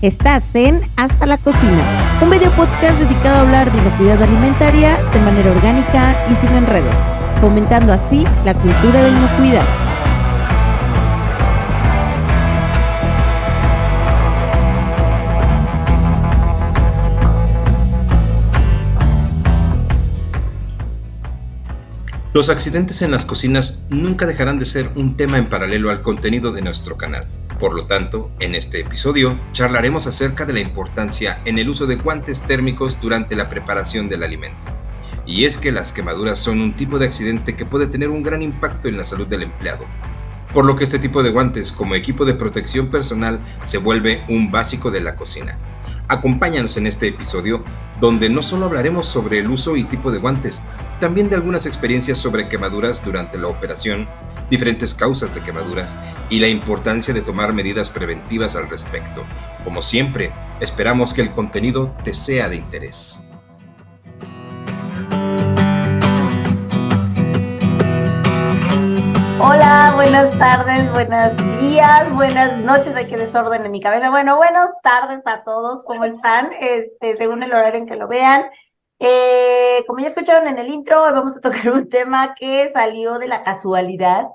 Estás en Hasta la Cocina, un video podcast dedicado a hablar de inocuidad alimentaria de manera orgánica y sin enredos, fomentando así la cultura de inocuidad. Los accidentes en las cocinas nunca dejarán de ser un tema en paralelo al contenido de nuestro canal. Por lo tanto, en este episodio charlaremos acerca de la importancia en el uso de guantes térmicos durante la preparación del alimento. Y es que las quemaduras son un tipo de accidente que puede tener un gran impacto en la salud del empleado, por lo que este tipo de guantes como equipo de protección personal se vuelve un básico de la cocina. Acompáñanos en este episodio donde no solo hablaremos sobre el uso y tipo de guantes, también de algunas experiencias sobre quemaduras durante la operación, diferentes causas de quemaduras y la importancia de tomar medidas preventivas al respecto. Como siempre, esperamos que el contenido te sea de interés. Hola, buenas tardes, buenos días, buenas noches, hay que desorden en mi cabeza. Bueno, buenas tardes a todos, ¿cómo están? Según el horario en que lo vean. Como ya escucharon en el intro, hoy vamos a tocar un tema que salió de la casualidad,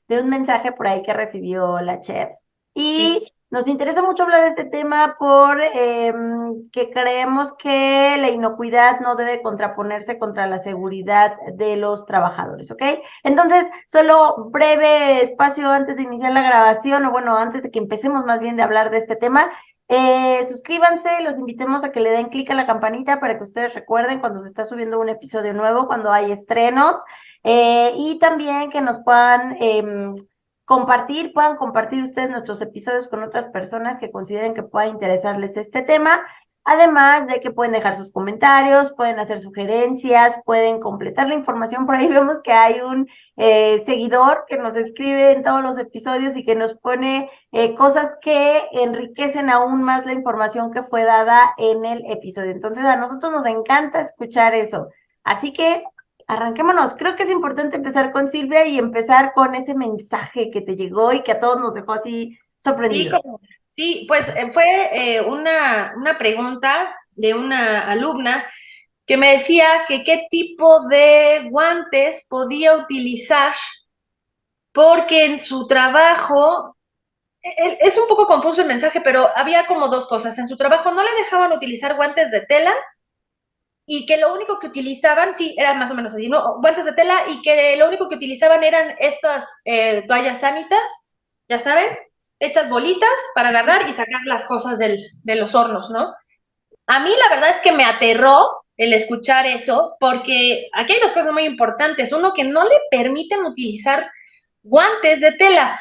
de un mensaje por ahí que recibió la chef. Y nos interesa mucho hablar de este tema por que creemos que la inocuidad no debe contraponerse contra la seguridad de los trabajadores, ¿ok? Entonces, solo breve espacio antes de iniciar la grabación, o bueno, antes de que empecemos más bien de hablar de este tema. Suscríbanse, los invitemos a que le den clic a la campanita para que ustedes recuerden cuando se está subiendo un episodio nuevo, cuando hay estrenos, y también que nos puedan puedan compartir ustedes nuestros episodios con otras personas que consideren que pueda interesarles este tema. Además de que pueden dejar sus comentarios, pueden hacer sugerencias, pueden completar la información. Por ahí vemos que hay un seguidor que nos escribe en todos los episodios y que nos pone cosas que enriquecen aún más la información que fue dada en el episodio. Entonces a nosotros nos encanta escuchar eso. Así que arranquémonos. Creo que es importante empezar con Silvia y empezar con ese mensaje que te llegó y que a todos nos dejó así sorprendidos. Sí, pues fue una pregunta de una alumna que me decía que qué tipo de guantes podía utilizar porque en su trabajo, es un poco confuso el mensaje, pero había como dos cosas. En su trabajo no le dejaban utilizar guantes de tela y que lo único que utilizaban, sí, eran más o menos así, ¿no? Guantes de tela y que lo único que utilizaban eran estas toallas sánitas, ya saben, hechas bolitas para agarrar y sacar las cosas de los hornos, ¿no? A mí la verdad es que me aterró el escuchar eso, porque aquí hay dos cosas muy importantes. Uno, que no le permiten utilizar guantes de tela.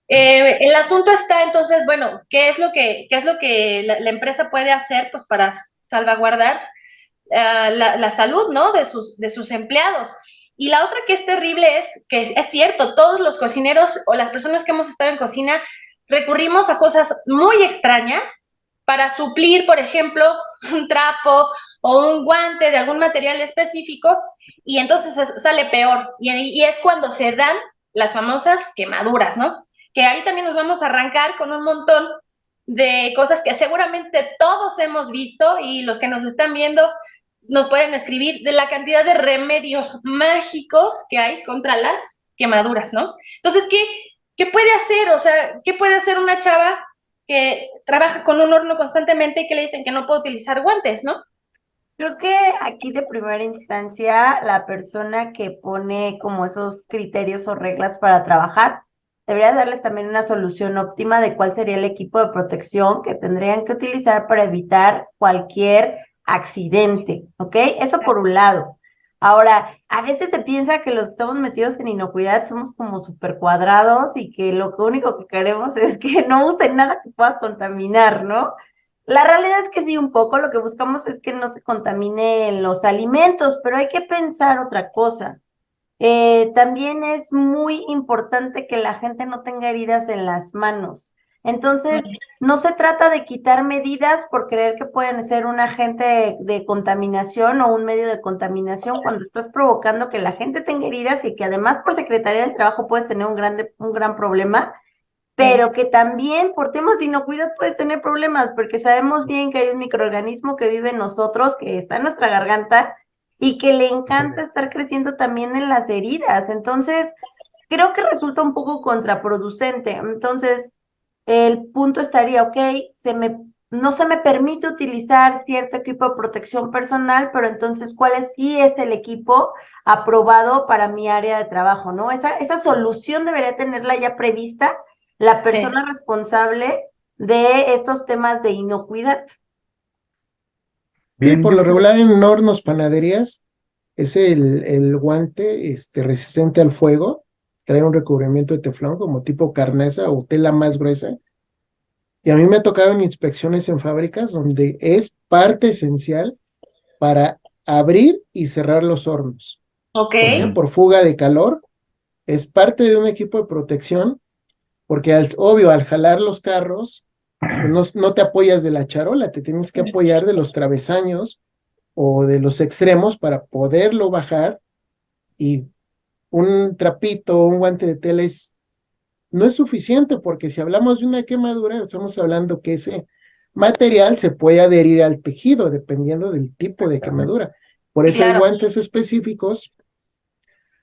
El asunto está entonces, bueno, ¿qué es lo que la empresa puede hacer pues para salvaguardar la salud, ¿no? De sus empleados? Y la otra que es terrible es que es cierto, todos los cocineros o las personas que hemos estado en cocina recurrimos a cosas muy extrañas para suplir, por ejemplo, un trapo o un guante de algún material específico, y entonces sale peor. Y es cuando se dan las famosas quemaduras, ¿no? Que ahí también nos vamos a arrancar con un montón de cosas que seguramente todos hemos visto, y los que nos están viendo nos pueden escribir de la cantidad de remedios mágicos que hay contra las quemaduras, ¿no? Entonces, ¿qué puede hacer? O sea, ¿qué puede hacer una chava que trabaja con un horno constantemente y que le dicen que no puede utilizar guantes, ¿no? Creo que aquí de primera instancia la persona que pone como esos criterios o reglas para trabajar debería darles también una solución óptima de cuál sería el equipo de protección que tendrían que utilizar para evitar cualquier accidente, ¿ok? Eso por un lado. Ahora, a veces se piensa que los que estamos metidos en inocuidad somos como súper cuadrados y que lo único que queremos es que no usen nada que pueda contaminar, ¿no? La realidad es que sí, un poco lo que buscamos es que no se contaminen los alimentos, pero hay que pensar otra cosa. También es muy importante que la gente no tenga heridas en las manos. Entonces, no se trata de quitar medidas por creer que pueden ser un agente de contaminación o un medio de contaminación cuando estás provocando que la gente tenga heridas y que además por Secretaría del Trabajo puedes tener un gran problema pero que también por temas de inocuidad puedes tener problemas, porque sabemos bien que hay un microorganismo que vive en nosotros, que está en nuestra garganta, y que le encanta estar creciendo también en las heridas. Entonces, creo que resulta un poco contraproducente. Entonces, el punto estaría, ok, no se me permite utilizar cierto equipo de protección personal, pero entonces, sí es el equipo aprobado para mi área de trabajo, ¿no? Esa solución debería tenerla ya prevista la persona responsable de estos temas de inocuidad. Sí, por lo regular en hornos, panaderías, es el guante resistente al fuego, trae un recubrimiento de teflón como tipo carnesa o tela más gruesa. Y a mí me ha tocado en inspecciones en fábricas donde es parte esencial para abrir y cerrar los hornos. Ok. ¿Por qué? Por fuga de calor. Es parte de un equipo de protección, porque obvio, al jalar los carros, pues no te apoyas de la charola, te tienes que apoyar de los travesaños o de los extremos para poderlo bajar, y un trapito, un guante de tela no es suficiente, porque si hablamos de una quemadura, estamos hablando que ese material se puede adherir al tejido dependiendo del tipo de quemadura. Por eso hay guantes específicos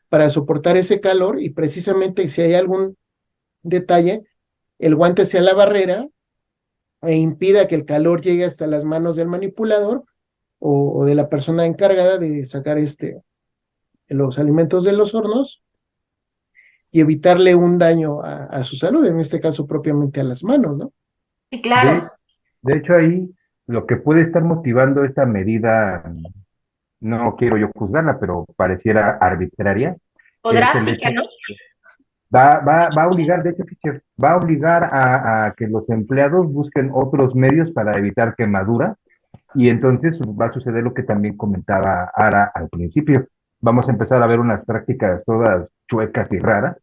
para soportar ese calor, y precisamente si hay algún detalle, el guante sea la barrera e impida que el calor llegue hasta las manos del manipulador o de la persona encargada de sacar los alimentos de los hornos, y evitarle un daño a su salud, en este caso propiamente a las manos, ¿no? Sí, claro. De hecho, ahí lo que puede estar motivando esta medida, no quiero yo juzgarla, pero pareciera arbitraria, O es el drástica, hecho ¿no? va a obligar, de hecho, sí, chef, va a obligar a que los empleados busquen otros medios para evitar quemadura, y entonces va a suceder lo que también comentaba Ara al principio. Vamos a empezar a ver unas prácticas todas chuecas y raras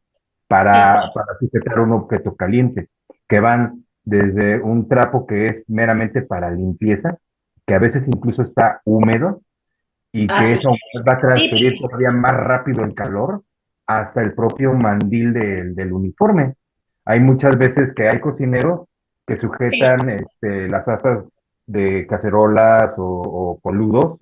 para sujetar un objeto caliente, que van desde un trapo que es meramente para limpieza, que a veces incluso está húmedo, y que eso va a transferir todavía más rápido el calor hasta el propio mandil del uniforme. Hay muchas veces que hay cocineros que sujetan las asas de cacerolas o coludos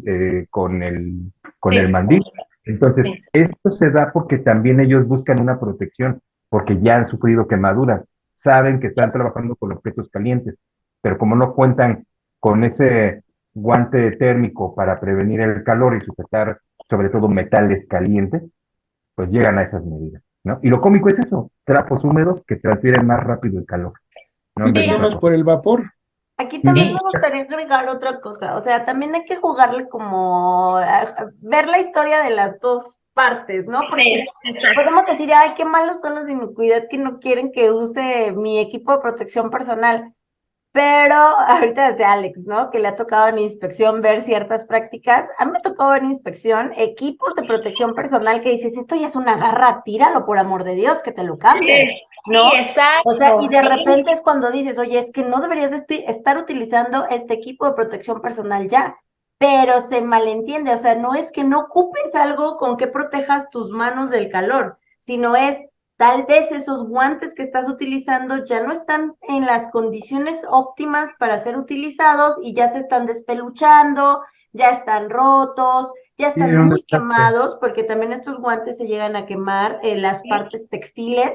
con el mandil. Entonces, esto se da porque también ellos buscan una protección, porque ya han sufrido quemaduras, saben que están trabajando con objetos calientes, pero como no cuentan con ese guante térmico para prevenir el calor y sujetar sobre todo metales calientes, pues llegan a esas medidas, ¿no? Y lo cómico es eso, trapos húmedos que transfieren más rápido el calor, ¿no? Y te quemas por el vapor. Aquí también me gustaría agregar otra cosa, o sea, también hay que jugarle como ver la historia de las dos partes, ¿no? Porque podemos decir, ay, qué malos son los de inocuidad que no quieren que use mi equipo de protección personal. Pero ahorita desde Alex, ¿no? Que le ha tocado en inspección ver ciertas prácticas. A mí me ha tocado en inspección equipos de protección personal que dices, esto ya es una garra, tíralo por amor de Dios, que te lo cambien, ¿no? Sí, exacto. O sea, y de repente es cuando dices, oye, es que no deberías estar utilizando este equipo de protección personal ya, pero se malentiende, o sea, no es que no ocupes algo con que protejas tus manos del calor, sino es tal vez esos guantes que estás utilizando ya no están en las condiciones óptimas para ser utilizados y ya se están despeluchando, ya están rotos, ya están muy quemados, porque también estos guantes se llegan a quemar en las partes textiles,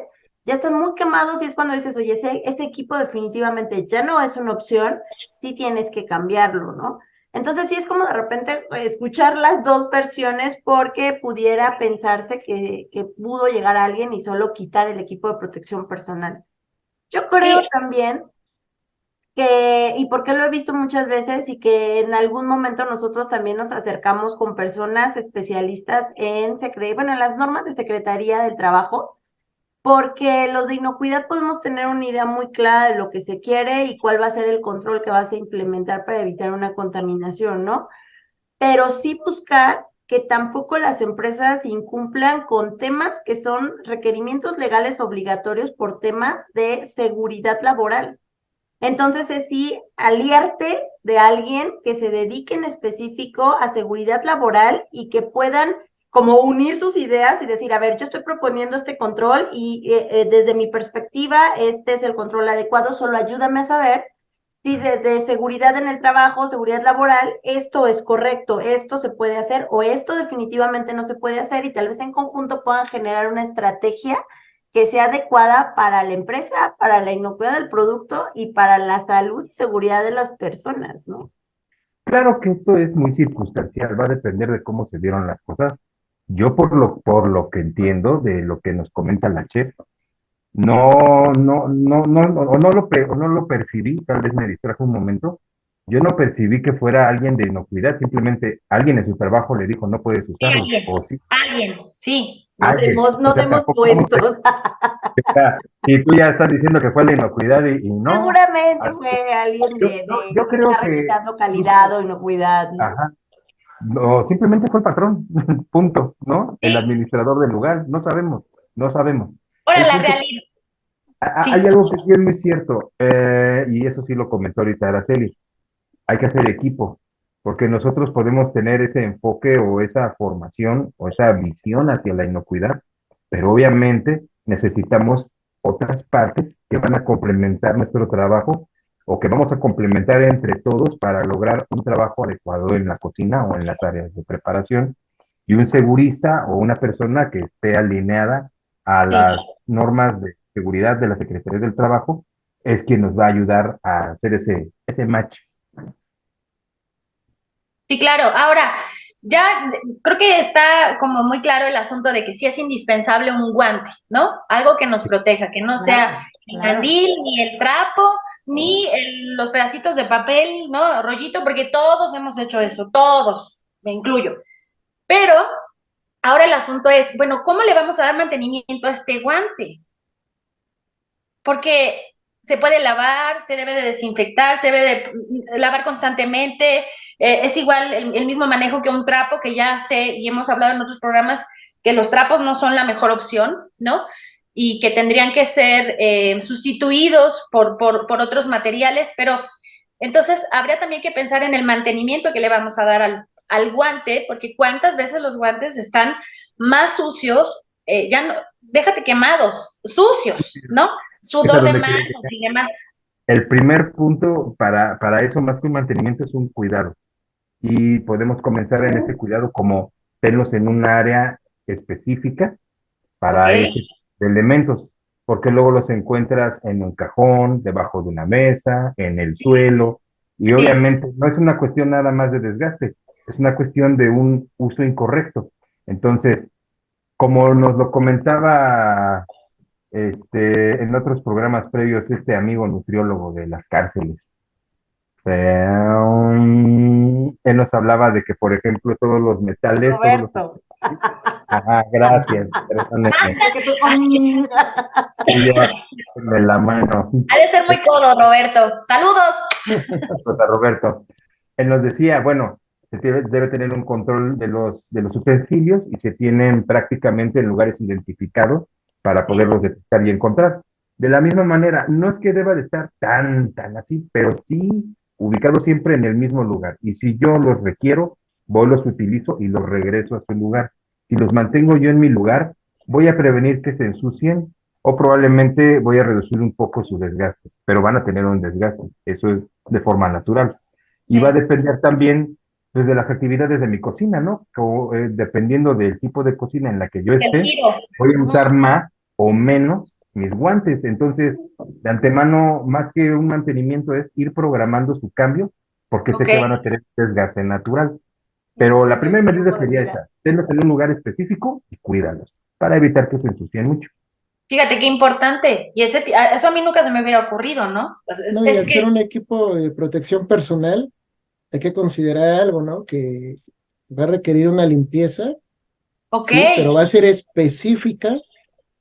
ya están muy quemados, y es cuando dices, oye, ese equipo definitivamente ya no es una opción, sí tienes que cambiarlo, ¿no? Entonces sí es como de repente escuchar las dos versiones, porque pudiera pensarse que pudo llegar a alguien y solo quitar el equipo de protección personal. Yo creo también que, y porque lo he visto muchas veces, y que en algún momento nosotros también nos acercamos con personas especialistas en las normas de Secretaría del Trabajo, porque los de inocuidad podemos tener una idea muy clara de lo que se quiere y cuál va a ser el control que vas a implementar para evitar una contaminación, ¿no? Pero sí buscar que tampoco las empresas incumplan con temas que son requerimientos legales obligatorios por temas de seguridad laboral. Entonces es sí aliarte de alguien que se dedique en específico a seguridad laboral y que puedan como unir sus ideas y decir, a ver, yo estoy proponiendo este control y desde mi perspectiva, este es el control adecuado, solo ayúdame a saber si de seguridad en el trabajo, seguridad laboral, esto es correcto, esto se puede hacer o esto definitivamente no se puede hacer y tal vez en conjunto puedan generar una estrategia que sea adecuada para la empresa, para la inocuidad del producto y para la salud y seguridad de las personas, ¿no? Claro que esto es muy circunstancial, va a depender de cómo se dieron las cosas. Yo por lo que entiendo de lo que nos comenta la chef, no lo percibí, tal vez me distrajo un momento. Yo no percibí que fuera alguien de inocuidad, simplemente alguien en su trabajo le dijo no puedes usarlo, o sí, Alguien, sí. No alguien. demos, O no sea, demos tampoco vamos a puestos. explicar. Si tú ya estás diciendo que fue la inocuidad y no, Seguramente fue alguien yo que creo está que revisando calidad o inocuidad, ¿no? ajá, no, simplemente fue el patrón, punto, ¿no? Sí. El administrador del lugar, no sabemos, no sabemos. Ahora, El la punto, realidad, hay sí, algo que sí es muy cierto, y eso sí lo comentó ahorita Araceli, hay que hacer equipo, porque nosotros podemos tener ese enfoque o esa formación o esa visión hacia la inocuidad, pero obviamente necesitamos otras partes que van a complementar nuestro trabajo o que vamos a complementar entre todos para lograr un trabajo adecuado en la cocina o en las áreas de preparación. Y un segurista o una persona que esté alineada a sí. las normas de seguridad de la Secretaría del Trabajo es quien nos va a ayudar a hacer ese match. Sí, claro. Ahora, ya creo que está como muy claro el asunto de que sí es indispensable un guante, ¿no? Algo que nos proteja, que no sea Claro, el claro. mandil, ni el trapo, ni los pedacitos de papel, ¿no? Rollito, porque todos hemos hecho eso, todos, me incluyo. Pero ahora el asunto es, bueno, ¿cómo le vamos a dar mantenimiento a este guante? Porque se puede lavar, se debe de desinfectar, se debe de lavar constantemente, es igual el mismo manejo que un trapo, que ya sé y hemos hablado en otros programas que los trapos no son la mejor opción, ¿no? Y que tendrían que ser sustituidos por otros materiales, pero entonces habría también que pensar en el mantenimiento que le vamos a dar al guante, porque cuántas veces los guantes están más sucios, ya no, déjate quemados, sucios, ¿no? Es a Sudor de donde manos quiero llegar. y demás. El primer punto para eso, más que un mantenimiento, es un cuidado. Y podemos comenzar en ese cuidado como tenerlos en un área específica Ok, para ese de elementos, porque luego los encuentras en un cajón, debajo de una mesa, en el suelo, y sí, obviamente no es una cuestión nada más de desgaste, es una cuestión de un uso incorrecto. Entonces, como nos lo comentaba en otros programas previos, este amigo nutriólogo de las cárceles. Él nos hablaba de que, por ejemplo, todos los metales, todos los... Roberto. Ajá, gracias, perdónenme. Porque tú, Y yo, de la mano, ha de ser muy codo, Roberto. Saludos. José Roberto. Él nos decía, bueno, debe tener un control de los utensilios y se tienen prácticamente en lugares identificados para poderlos detectar y encontrar. De la misma manera, no es que deba de estar tan así, pero sí ubicado siempre en el mismo lugar. Y si yo los requiero, voy, los utilizo y los regreso a su lugar. Si los mantengo yo en mi lugar, voy a prevenir que se ensucien o probablemente voy a reducir un poco su desgaste, pero van a tener un desgaste. Eso es de forma natural. Y va a depender también pues, de las actividades de mi cocina, ¿no? Dependiendo del tipo de cocina en la que yo El esté, tiro. voy a usar más o menos mis guantes. Entonces, de antemano, más que un mantenimiento, es ir programando su cambio, porque sé Ok. que van a tener desgaste natural. Pero la primera el medida flujo de sería vida. esa, tenlos en un lugar específico y cuídalos, para evitar que se ensucien mucho. Fíjate qué importante. Y eso a mí nunca se me hubiera ocurrido, ¿no? Pues No, y es al que, ser un equipo de protección personal, hay que considerar algo, ¿no? Que va a requerir una limpieza, ok, sí, pero va a ser específica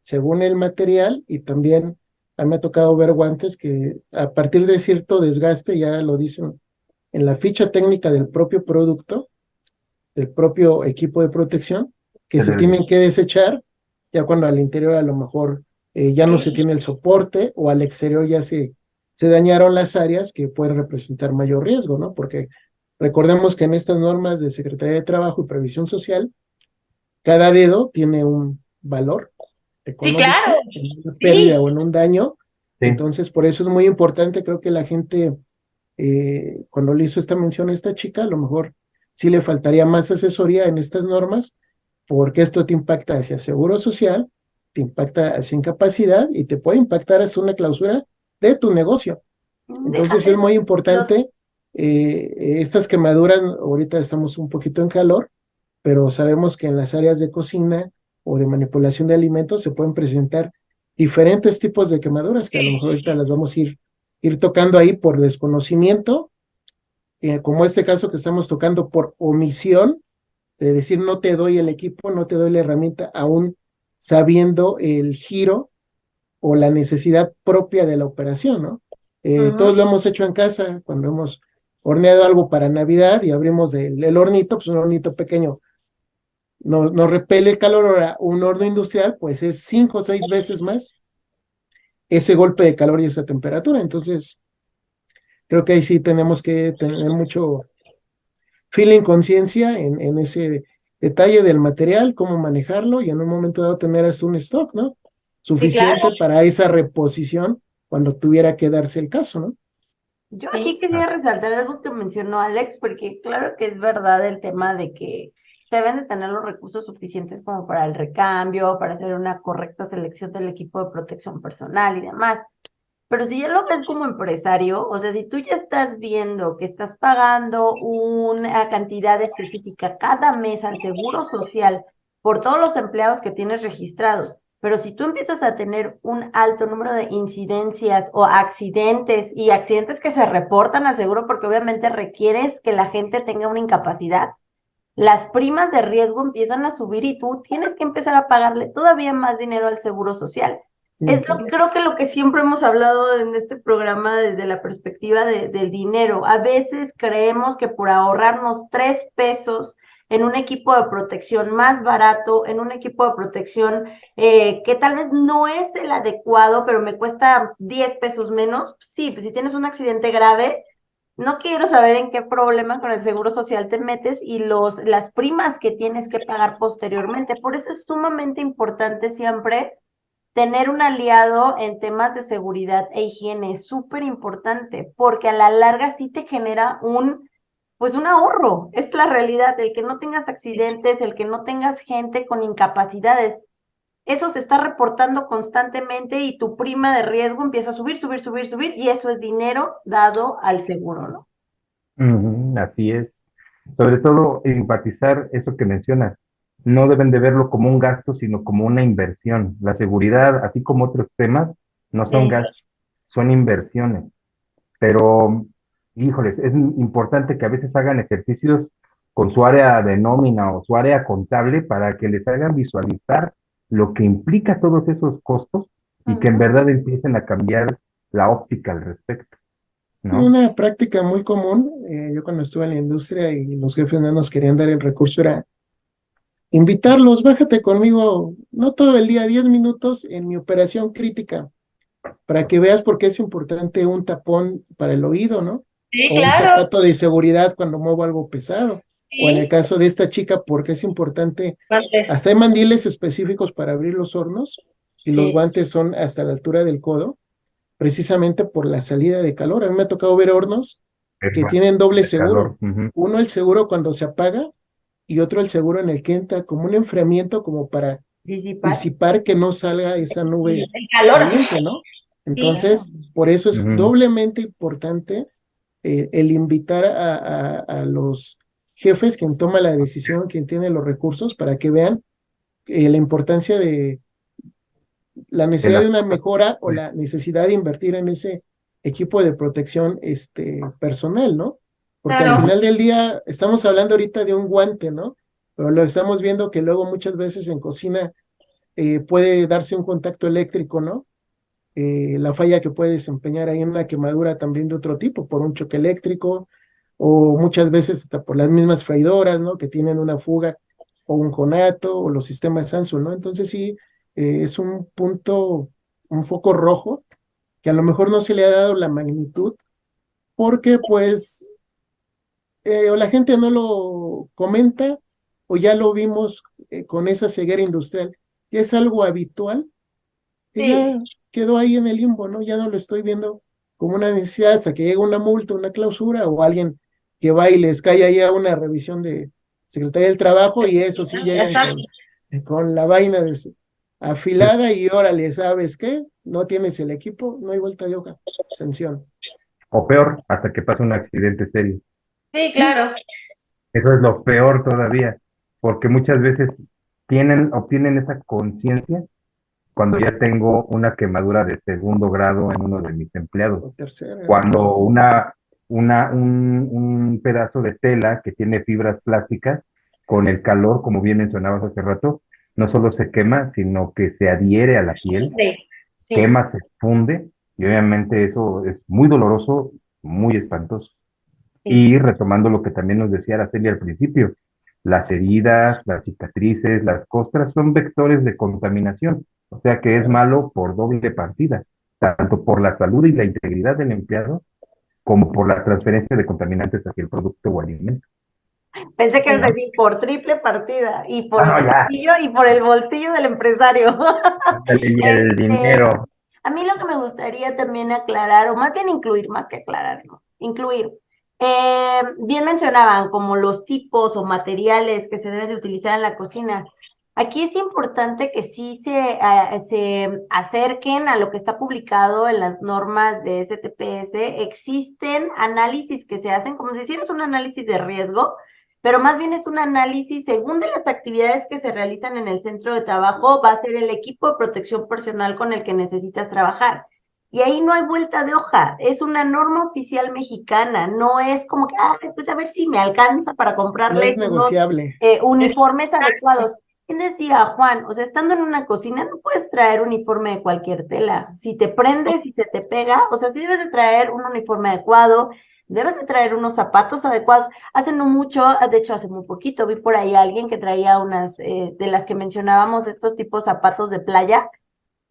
según el material y también a mí me ha tocado ver guantes que a partir de cierto desgaste, ya lo dicen en la ficha técnica del propio producto, del propio equipo de protección, que Se se debe. tienen que desechar, ya cuando al interior a lo mejor ya no se ok. tiene el soporte o al exterior ya se dañaron las áreas que pueden representar mayor riesgo, ¿no? Porque recordemos que en estas normas de Secretaría de Trabajo y Previsión Social, cada dedo tiene un valor Sí, económico, claro, en una sí, pérdida o en un daño. Sí. Entonces, por eso es muy importante, creo que la gente, cuando le hizo esta mención a esta chica, a lo mejor sí le faltaría más asesoría en estas normas, porque esto te impacta hacia seguro social, te impacta hacia incapacidad y te puede impactar hasta una clausura de tu negocio. Entonces es Déjate muy los... importante, estas quemaduras, ahorita estamos un poquito en calor, pero sabemos que en las áreas de cocina o de manipulación de alimentos se pueden presentar diferentes tipos de quemaduras que a lo mejor ahorita las vamos a ir tocando ahí por desconocimiento, como este caso que estamos tocando por omisión, de decir no te doy el equipo, no te doy la herramienta, aún sabiendo el giro o la necesidad propia de la operación, ¿no? Todos lo hemos hecho en casa, cuando hemos horneado algo para Navidad y abrimos el hornito, pues un hornito pequeño nos repele el calor. Ahora un horno industrial, pues es 5 o 6 veces más ese golpe de calor y esa temperatura. Entonces, creo que ahí sí tenemos que tener mucho feeling, conciencia en ese detalle del material, cómo manejarlo y en un momento dado tener hasta un stock, ¿no? sí, claro, Suficiente para esa reposición cuando tuviera que darse el caso, ¿no? Yo aquí sí, quisiera resaltar algo que mencionó Alex, porque claro que es verdad el tema de que se deben de tener los recursos suficientes como para el recambio, para hacer una correcta selección del equipo de protección personal y demás. Pero si ya lo ves como empresario, o sea, si tú ya estás viendo que estás pagando una cantidad específica cada mes al seguro social por todos los empleados que tienes registrados, pero si tú empiezas a tener un alto número de incidencias o accidentes y accidentes que se reportan al seguro porque obviamente requieres que la gente tenga una incapacidad, las primas de riesgo empiezan a subir y tú tienes que empezar a pagarle todavía más dinero al seguro social. Creo que lo que siempre hemos hablado en este programa desde la perspectiva del dinero. A veces creemos que por ahorrarnos 3 pesos en un equipo de protección más barato, en un equipo de protección que tal vez no es el adecuado, pero me cuesta 10 pesos menos, sí, pues si tienes un accidente grave, no quiero saber en qué problema con el seguro social te metes y las primas que tienes que pagar posteriormente. Por eso es sumamente importante siempre tener un aliado en temas de seguridad e higiene. Es súper importante porque a la larga sí te genera pues un ahorro. Es la realidad, el que no tengas accidentes, el que no tengas gente con incapacidades. Eso se está reportando constantemente y tu prima de riesgo empieza a subir, subir, subir, subir y eso es dinero dado al seguro, ¿no? Ujú, así es. Sobre todo, enfatizar eso que mencionas. No deben de verlo como un gasto, sino como una inversión. La seguridad, así como otros temas, no son sí, gastos, son inversiones. Pero, híjoles, es importante que a veces hagan ejercicios con su área de nómina o su área contable para que les hagan visualizar lo que implica todos esos costos y que en verdad empiecen a cambiar la óptica al respecto, ¿no? Una práctica muy común, yo cuando estuve en la industria y los jefes no nos querían dar el recurso, era invitarlos, bájate conmigo, no todo el día, 10 minutos en mi operación crítica, para que veas por qué es importante un tapón para el oído, ¿no? sí, O un claro, zapato de seguridad cuando muevo algo pesado. O en el sí, caso de esta chica, porque es importante, parte, hasta hay mandiles específicos para abrir los hornos y los sí, guantes son hasta la altura del codo, precisamente por la salida de calor. A mí me ha tocado ver hornos que Eso, tienen doble el calor. seguro. Uno el seguro cuando se apaga y otro el seguro en el que entra como un enfriamiento como para Disipar. disipar que no salga esa nube el calor, caliente, ¿no? sí, Entonces, por eso es Ujú. doblemente importante el invitar a los jefes, quien toma la decisión, quien tiene los recursos, para que vean la importancia de la De necesidad de las una cosas. mejora o la necesidad de invertir en ese equipo de protección personal, ¿no? Porque al claro, final del día estamos hablando ahorita de un guante, ¿no? Pero lo estamos viendo que luego muchas veces en cocina puede darse un contacto eléctrico, ¿no? La falla que puede desempeñar ahí en una quemadura también de otro tipo, por un choque eléctrico, o muchas veces hasta por las mismas freidoras, ¿no? Que tienen una fuga, o un conato, o los sistemas Samsung, ¿no? Entonces sí, es un punto, un foco rojo, que a lo mejor no se le ha dado la magnitud, porque pues o la gente no lo comenta, o ya lo vimos con esa ceguera industrial, ya es algo habitual, que Sí. ya quedó ahí en el limbo, ¿no? Ya no lo estoy viendo como una necesidad hasta que llega una multa, una clausura, o alguien que va y les cae ahí a una revisión de Secretaría del Trabajo, y eso sí llegan con la vaina afilada y órale, ¿sabes qué? No tienes el equipo, no hay vuelta de hoja, sanción. O peor, hasta que pasa un accidente serio. Sí, claro. Eso es lo peor todavía, porque muchas veces obtienen esa conciencia cuando ya tengo una quemadura de segundo grado en uno de mis empleados. O tercera. Cuando un pedazo de tela que tiene fibras plásticas, con el calor, como bien mencionabas hace rato, no solo se quema, sino que se adhiere a la piel, Sí. quema, se funde, y obviamente eso es muy doloroso, muy espantoso. Sí. Y retomando lo que también nos decía Araceli al principio, las heridas, las cicatrices, las costras son vectores de contaminación, o sea que es malo por doble partida, tanto por la salud y la integridad del empleado, como por la transferencia de contaminantes hacia el producto o alimento. Pensé que Sí. ibas a decir por triple partida y por No, el ya. bolsillo y por el bolsillo del empresario. Y el dinero. A mí lo que me gustaría también aclarar, o más bien incluir, más que aclarar, ¿no? Incluir. Bien mencionaban como los tipos o materiales que se deben de utilizar en la cocina. Aquí es importante que sí se acerquen a lo que está publicado en las normas de STPS. Existen análisis que se hacen como si hicieras un análisis de riesgo, pero más bien es un análisis según de las actividades que se realizan en el centro de trabajo, va a ser el equipo de protección personal con el que necesitas trabajar. Y ahí no hay vuelta de hoja, es una norma oficial mexicana, no es como que, pues a ver si me alcanza para No comprarles es unos negociable. uniformes adecuados. ¿Quién decía, Juan? O sea, estando en una cocina no puedes traer uniforme de cualquier tela. Si te prendes y se te pega, o sea, sí debes de traer un uniforme adecuado, debes de traer unos zapatos adecuados. Hace no mucho, de hecho hace muy poquito, vi por ahí a alguien que traía unas de las que mencionábamos, estos tipos zapatos de playa,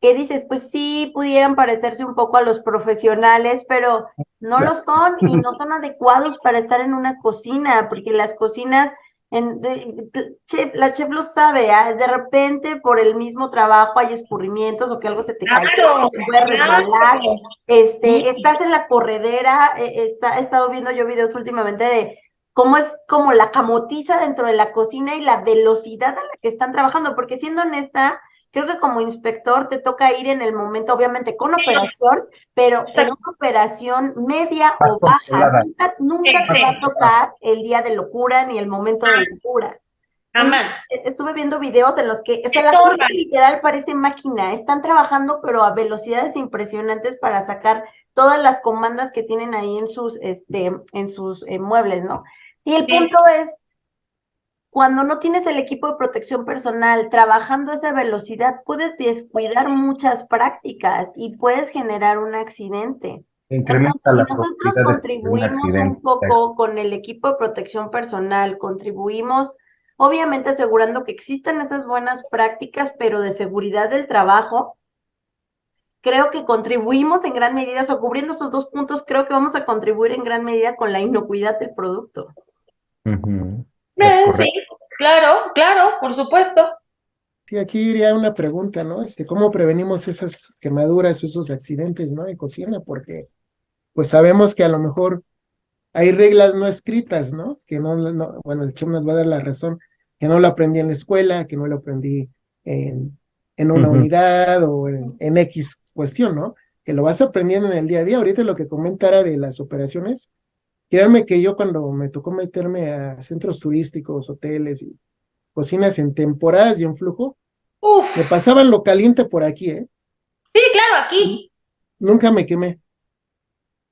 que dices, pues sí, pudieran parecerse un poco a los profesionales, pero no lo son y no son adecuados para estar en una cocina, porque las cocinas, la chef lo sabe, de repente por el mismo trabajo hay escurrimientos o que algo se te cae, Claro, te puede resbalar, Sí. estás en la corredera, he estado viendo yo videos últimamente de cómo es como la camotiza dentro de la cocina y la velocidad a la que están trabajando, porque siendo honesta, creo que como inspector te toca ir en el momento, obviamente con operación, pero en una operación media o baja. Nunca te va a tocar el día de locura ni el momento de locura. Jamás. Estuve viendo videos en los que, o sea, la gente literal parece máquina, están trabajando pero a velocidades impresionantes para sacar todas las comandas que tienen ahí en sus muebles, ¿no? Y el punto es, cuando no tienes el equipo de protección personal trabajando a esa velocidad, puedes descuidar muchas prácticas y puedes generar un accidente. Entonces, Incrementa si la nosotros probabilidad de un contribuimos accidente. un poco con el equipo de protección personal, contribuimos, obviamente asegurando que existan esas buenas prácticas, pero de seguridad del trabajo, creo que contribuimos en gran medida, o cubriendo esos dos puntos, creo que vamos a contribuir en gran medida con la inocuidad del producto. Ujú. Es Sí, correcto. claro, por supuesto. Sí, aquí iría una pregunta, ¿no? ¿Cómo prevenimos esas quemaduras o esos accidentes, ¿no? En cocina, porque pues sabemos que a lo mejor hay reglas no escritas, ¿no? Que bueno, el chef nos va a dar la razón, que no lo aprendí en la escuela, que no lo aprendí en una Ujú. unidad o en X cuestión, ¿no? Que lo vas aprendiendo en el día a día. Ahorita lo que comentara de las operaciones, créanme que yo cuando me tocó meterme a centros turísticos, hoteles y cocinas en temporadas y en flujo, me Uf, pasaban lo caliente por aquí, ¿eh? sí, claro, aquí. Nunca me quemé.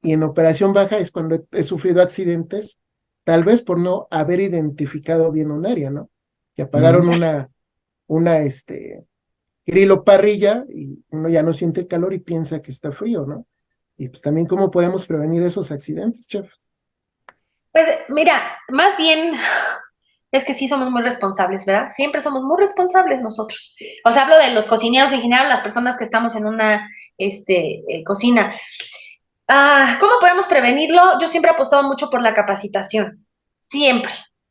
Y en operación baja es cuando he sufrido accidentes, tal vez por no haber identificado bien un área, ¿no? Que apagaron Ujú. una grilo parrilla y uno ya no siente el calor y piensa que está frío, ¿no? Y pues también cómo podemos prevenir esos accidentes, chefs. Pues mira, más bien es que sí somos muy responsables, ¿verdad? Siempre somos muy responsables nosotros. O sea, hablo de los cocineros en general, las personas que estamos en una cocina. ¿Cómo podemos prevenirlo? Yo siempre he apostado mucho por la capacitación, siempre.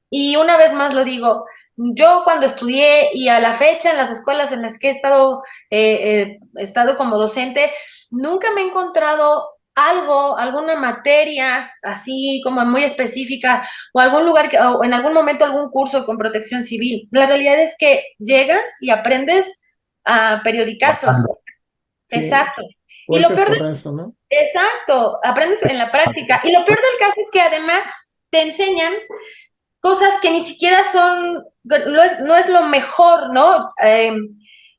Y una vez más lo digo, yo cuando estudié y a la fecha en las escuelas en las que he estado como docente, nunca me he encontrado algo, alguna materia así como muy específica o algún lugar o en algún momento algún curso con protección civil. La realidad es que llegas y aprendes a periodicazos. Bajando. Sí, Exacto. Y lo golpe peor porrazo, ¿no? exacto, aprendes en la práctica. Y lo peor del caso es que además te enseñan cosas que ni siquiera son, no es lo mejor, ¿no?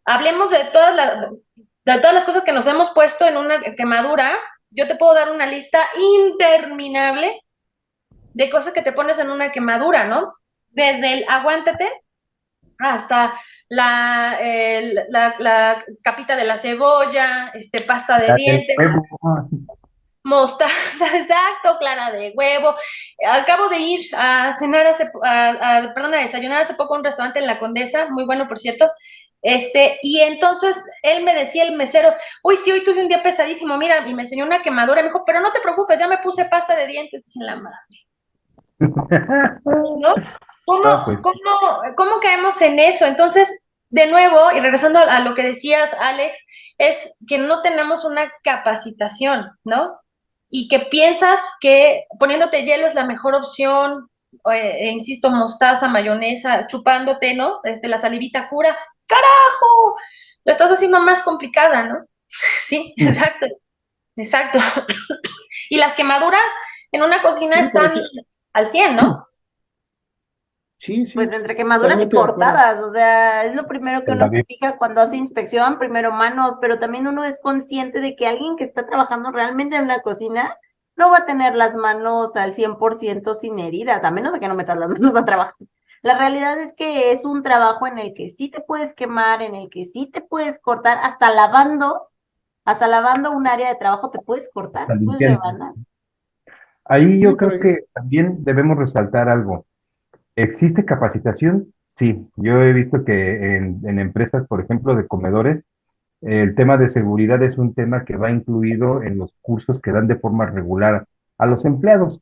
Hablemos de todas las cosas que nos hemos puesto en una quemadura. Yo te puedo dar una lista interminable de cosas que te pones en una quemadura, ¿no? Desde el aguántate hasta la capita de la cebolla, pasta de dientes, mostaza, exacto, clara de huevo. Acabo de ir a cenar perdón, a desayunar hace poco a un restaurante en La Condesa, muy bueno, por cierto. Y entonces él me decía, el mesero, uy, sí, hoy tuve un día pesadísimo, mira, y me enseñó una quemadura, y me dijo, pero no te preocupes, ya me puse pasta de dientes, dije, la madre, ¿no? Ah, pues, ¿Cómo caemos en eso? Entonces, de nuevo, y regresando a lo que decías, Alex, es que no tenemos una capacitación, ¿no? Y que piensas que poniéndote hielo es la mejor opción, insisto, mostaza, mayonesa, chupándote, ¿no? La salivita cura. ¡Carajo! Lo estás haciendo más complicada, ¿no? Sí, exacto, exacto. Y las quemaduras en una cocina Sí, por están ejemplo, al 100, ¿no? sí, Pues sí, entre quemaduras y totalmente de acuerdo. cortadas, o sea, es lo primero que en uno la se vida. fija cuando hace inspección, primero manos, pero también uno es consciente de que alguien que está trabajando realmente en una cocina no va a tener las manos al 100% sin heridas, a menos de que no metas las manos a trabajar. La realidad es que es un trabajo en el que sí te puedes quemar, en el que sí te puedes cortar, hasta lavando un área de trabajo te puedes cortar, La te puedes limpieza. rebanar. Ahí Sí, yo creo que también debemos resaltar algo. ¿Existe capacitación? Sí, yo he visto que en empresas, por ejemplo, de comedores, el tema de seguridad es un tema que va incluido en los cursos que dan de forma regular a los empleados,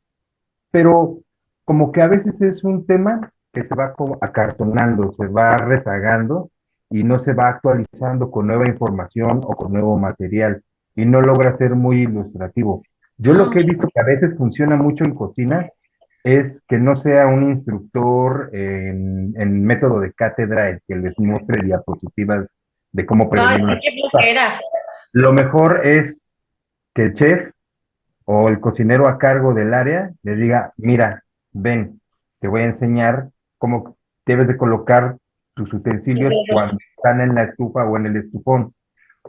pero como que a veces es un tema que se va como acartonando, se va rezagando y no se va actualizando con nueva información o con nuevo material y no logra ser muy ilustrativo. Yo lo que he visto que a veces funciona mucho en cocina es que no sea un instructor en método de cátedra el que les muestre diapositivas de cómo Ay, prevenir una qué cosa. flojera. Lo mejor es que el chef o el cocinero a cargo del área le diga, mira, ven, te voy a enseñar cómo debes de colocar tus utensilios cuando están en la estufa o en el estufón,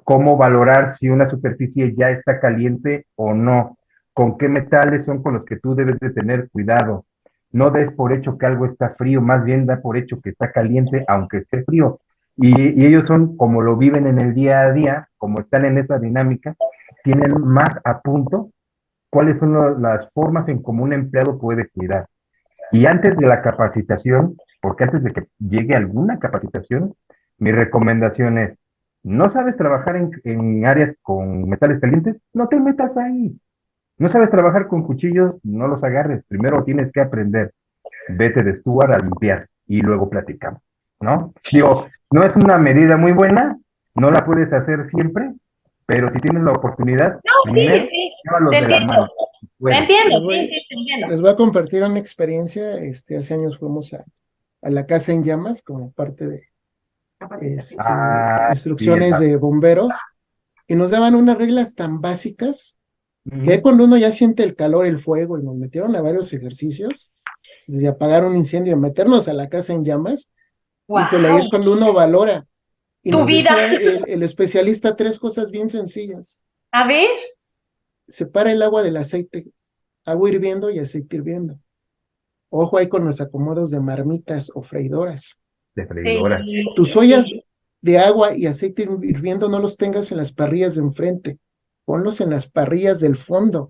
cómo valorar si una superficie ya está caliente o no, con qué metales son con los que tú debes de tener cuidado. No des por hecho que algo está frío, más bien da por hecho que está caliente, aunque esté frío. Y ellos son, como lo viven en el día a día, como están en esa dinámica, tienen más a punto cuáles son las formas en cómo un empleado puede cuidar. Y antes de la capacitación, porque antes de que llegue alguna capacitación, mi recomendación es, ¿no sabes trabajar en áreas con metales calientes? No te metas ahí. ¿No sabes trabajar con cuchillos? No los agarres. Primero tienes que aprender. Vete de steward a limpiar y luego platicamos, ¿no? Digo, no es una medida muy buena, no la puedes hacer siempre, pero si tienes la oportunidad, No, primero sí, sí, llévalos te de la entiendo, mano. Si te puedes. entiendo, les sí, voy, sí, te entiendo. les voy a compartir una experiencia. Hace años fuimos a la Casa en Llamas como parte de Ah, sí, instrucciones de bomberos y nos daban unas reglas tan básicas que Ujú. cuando uno ya siente el calor, el fuego y nos metieron a varios ejercicios, desde apagar un incendio, meternos a la casa en llamas, híjole, ahí es Wow, cuando uno valora. Y tu nos vida. decía el especialista tres cosas bien sencillas. A ver, Separa el agua del aceite, agua hirviendo y aceite hirviendo. Ojo ahí con los acomodos de marmitas o freidoras. De freidora. sí, Tus ollas sí. de agua y aceite hirviendo no los tengas en las parrillas de enfrente, ponlos en las parrillas del fondo,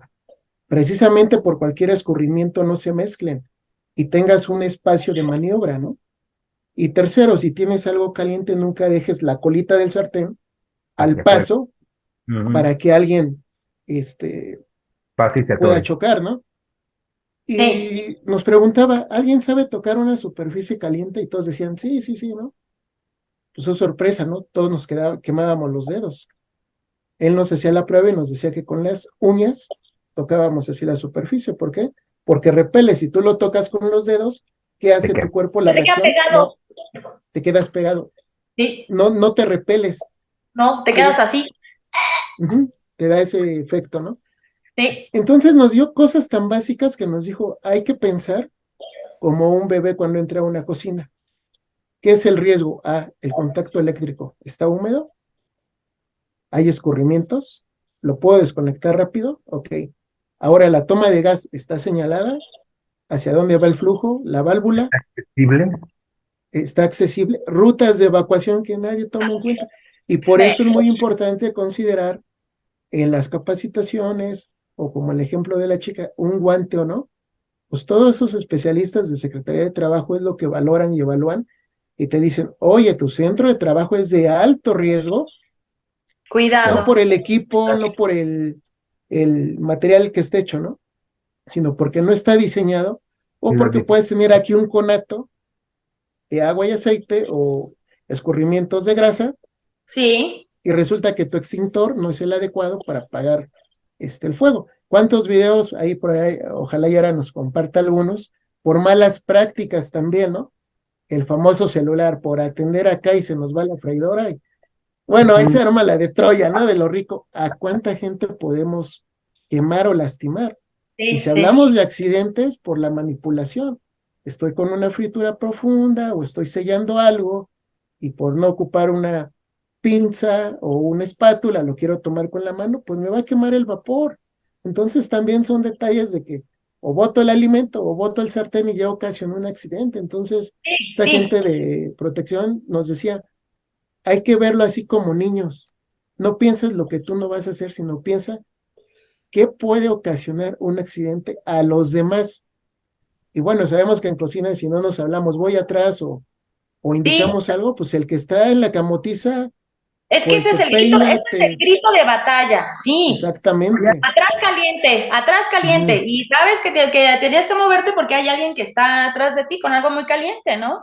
precisamente por cualquier escurrimiento no se mezclen y tengas un espacio de maniobra, ¿no? Y tercero, si tienes algo caliente, nunca dejes la colita del sartén al Hacia afuera. paso Ujú. para que alguien este, Pasa y se pueda atore. chocar, ¿no? Y nos preguntaba, ¿alguien sabe tocar una superficie caliente? Y todos decían, sí, sí, sí, ¿no? Pues es sorpresa, ¿no? Todos nos quemábamos los dedos. Él nos hacía la prueba y nos decía que con las uñas tocábamos así la superficie. ¿Por qué? Porque repele, si tú lo tocas con los dedos, ¿qué hace tu cuerpo? La Se te queda reacción, pegado. no, te quedas pegado. Sí, No te repeles, no, te quedas quieres, así. te da ese efecto, ¿no? Sí, Entonces nos dio cosas tan básicas que nos dijo, hay que pensar como un bebé cuando entra a una cocina. ¿Qué es el riesgo? El contacto eléctrico. ¿Está húmedo? ¿Hay escurrimientos? ¿Lo puedo desconectar rápido? Ok. Ahora la toma de gas está señalada. ¿Hacia dónde va el flujo? La válvula ¿Accesible? está accesible. Rutas de evacuación que nadie toma en cuenta. Y por eso es muy importante considerar en las capacitaciones, o como el ejemplo de la chica, un guante o no. Pues todos esos especialistas de Secretaría de Trabajo es lo que valoran y evalúan y te dicen, oye, tu centro de trabajo es de alto riesgo, no cuidado. por el equipo, no por el material que esté hecho, ¿no? Sino porque no está diseñado o Las porque puedes tener aquí un conato de agua y aceite o escurrimientos de grasa Sí, y resulta que tu extintor no es el adecuado para apagar el fuego. ¿Cuántos videos ahí por ahí? Ojalá Yara nos comparta algunos, por malas prácticas también, ¿no? El famoso celular, por atender acá y se nos va la freidora. Bueno, ahí se arma la de Troya, ¿no? De lo rico. ¿A cuánta gente podemos quemar o lastimar? Y sí, si sí. hablamos de accidentes, por la manipulación. Estoy con una fritura profunda o estoy sellando algo y por no ocupar una pinza o una espátula, lo quiero tomar con la mano, pues me va a quemar el vapor. Entonces también son detalles de que o boto el alimento o boto el sartén y ya ocasionó un accidente. Entonces, Sí, esta sí, gente de protección nos decía, hay que verlo así como niños. No pienses lo que tú no vas a hacer, sino piensa qué puede ocasionar un accidente a los demás. Y bueno, sabemos que en cocina, si no nos hablamos, voy atrás o sí. indicamos algo, pues el que está en la camotiza, Es que pues ese te es el grito, ese peina, es el grito de batalla, sí. exactamente. Atrás caliente. Ujú, Y sabes que tenías que moverte porque hay alguien que está atrás de ti con algo muy caliente, ¿no?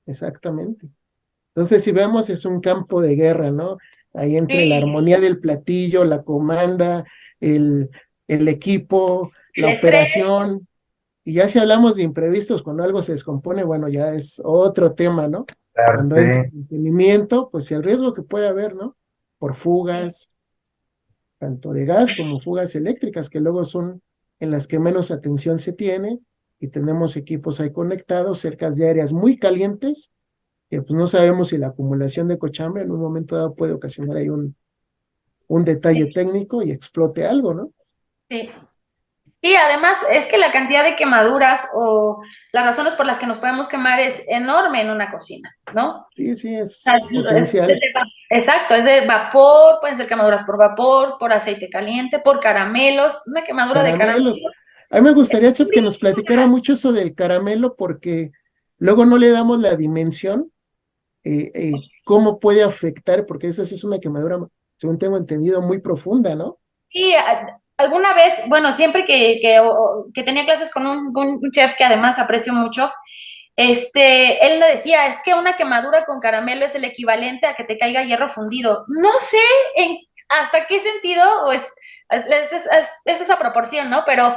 exactamente. Entonces, si vemos, es un campo de guerra, ¿no? Ahí entre la Sí, armonía del platillo, la comanda, el, el equipo, el la estrés, operación. Y ya si hablamos de imprevistos, cuando algo se descompone, bueno, ya es otro tema, ¿no? Cuando entra el mantenimiento, pues el riesgo que puede haber, ¿no? Por fugas, tanto de gas como fugas eléctricas, que luego son en las que menos atención se tiene, y tenemos equipos ahí conectados cerca de áreas muy calientes, que pues no sabemos si la acumulación de cochambre en un momento dado puede ocasionar ahí un detalle técnico y explote algo, ¿no? sí. Sí, además es que la cantidad de quemaduras o las razones por las que nos podemos quemar es enorme en una cocina, ¿no? Sí, sí, Sea, es potencial. exacto, es de vapor, pueden ser quemaduras por vapor, por aceite caliente, por caramelos, una quemadura de caramelo. Caramelos. A mí me gustaría, Chef, que nos platicara mucho eso del caramelo porque luego no le damos la dimensión, cómo puede afectar, porque esa sí es una quemadura, según tengo entendido, muy profunda, ¿no? Sí, alguna vez, bueno, siempre que tenía clases con un chef que además aprecio mucho, él me decía, es que una quemadura con caramelo es el equivalente a que te caiga hierro fundido. No sé en, hasta qué sentido o es esa proporción, ¿no? Pero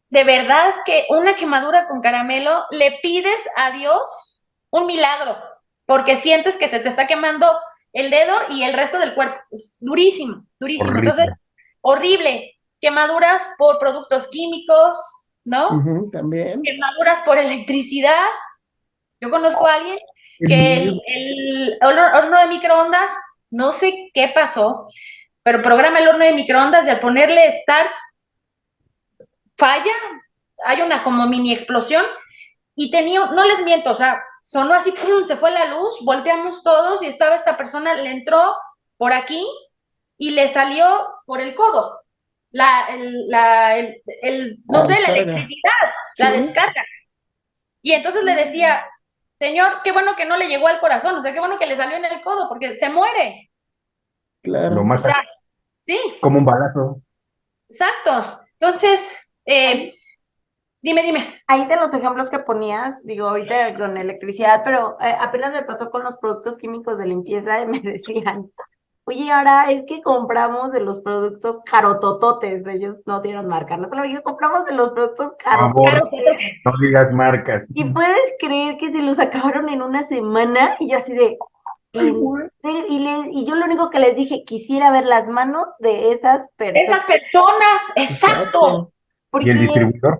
de verdad que una quemadura con caramelo le pides a Dios un milagro, porque sientes que te está quemando el dedo y el resto del cuerpo. Es durísimo, durísimo. Entonces, Horrible. horrible. Quemaduras por productos químicos, ¿no? Ujú, también, Quemaduras por electricidad. Yo conozco a alguien que El- el horno de microondas, no sé qué pasó, pero programa el horno de microondas y al ponerle start falla, hay una como mini explosión y tenía, no les miento, o sea, sonó así, ¡pum! Se fue la luz, volteamos todos y estaba esta persona, le entró por aquí y le salió por el codo. No la sé, la descarga. electricidad, la Sí, descarga. Y entonces le decía, señor, qué bueno que no le llegó al corazón, o sea, qué bueno que le salió en el codo, porque se muere. lo claro. O mata sea, sí, como un balazo. exacto. Entonces, eh, Dime. Ahí de los ejemplos que ponías, digo, ahorita con electricidad, pero apenas me pasó con los productos químicos de limpieza y me decían, oye, ahora es que compramos de los productos carotototes, ellos no dieron marca, no solo yo, compramos de los productos Por favor, carotototes. no digas marcas. Y puedes creer que se los acabaron en una semana y yo así de, ¿en serio? Y yo lo único que les dije, quisiera ver las manos de esas personas. Esas personas, exacto. Y el Porque, distribuidor,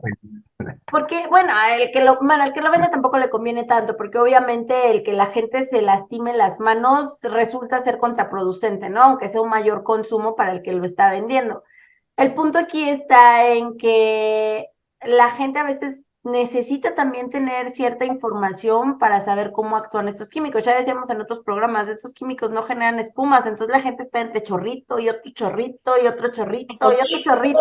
pues, bueno, el que lo vende tampoco le conviene tanto, porque obviamente el que la gente se lastime las manos resulta ser contraproducente, ¿no? Aunque sea un mayor consumo para el que lo está vendiendo. El punto aquí está en que la gente a veces necesita también tener cierta información para saber cómo actúan estos químicos. Ya decíamos en otros programas, estos químicos no generan espumas, entonces la gente está entre chorrito y otro chorrito y otro chorrito y otro chorrito,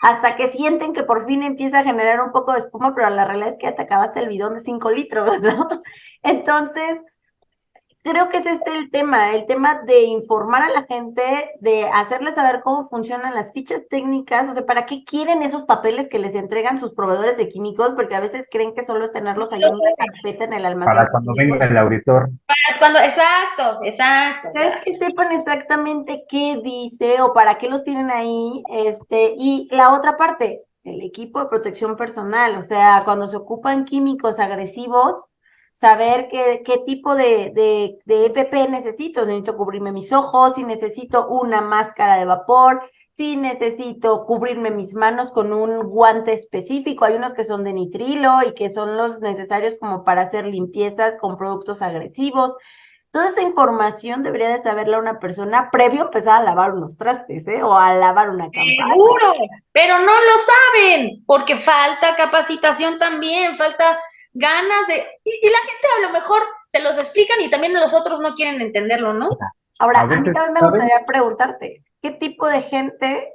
hasta que sienten que por fin empieza a generar un poco de espuma, pero la realidad es que ya te acabaste el bidón de 5 litros, ¿no? Entonces, creo que es el tema de informar a la gente, de hacerles saber cómo funcionan las fichas técnicas, o sea, para qué quieren esos papeles que les entregan sus proveedores de químicos, porque a veces creen que solo es tenerlos ahí en una carpeta en el almacén para de cuando químicos. venga el auditor. Exacto. ¿Sabes? Que sepan exactamente qué dice o para qué los tienen ahí, y la otra parte, el equipo de protección personal, o sea, cuando se ocupan químicos agresivos, saber qué tipo de EPP necesito, si necesito cubrirme mis ojos, si necesito una máscara de vapor, si necesito cubrirme mis manos con un guante específico, hay unos que son de nitrilo y que son los necesarios como para hacer limpiezas con productos agresivos. Toda esa información debería de saberla una persona previo a empezar a lavar unos trastes, ¿eh? O a lavar una campana. Seguro, pero no lo saben, porque falta capacitación también, falta ganas de... Y la gente a lo mejor se los explican y también los otros no quieren entenderlo, ¿no? Ahora, A a mí veces, también me ¿saben? gustaría preguntarte, ¿qué tipo de gente,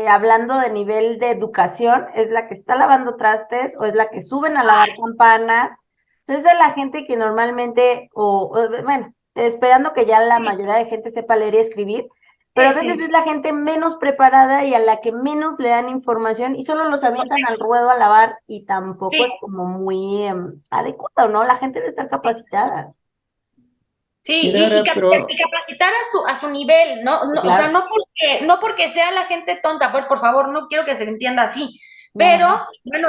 hablando de nivel de educación, es la que está lavando trastes o es la que suben a lavar campanas? O sea, es de la gente que normalmente, bueno, esperando que ya la mayoría de gente sepa leer y escribir, pero a veces es la gente menos preparada y a la que menos le dan información y solo los avientan al ruedo a lavar y tampoco es como muy adecuado, ¿no? La gente debe estar capacitada. Sí, Mira, y pero capacitar a su nivel, ¿no? Sí, O sea, claro. no porque sea la gente tonta, por favor, no quiero que se entienda así, pero, No. bueno,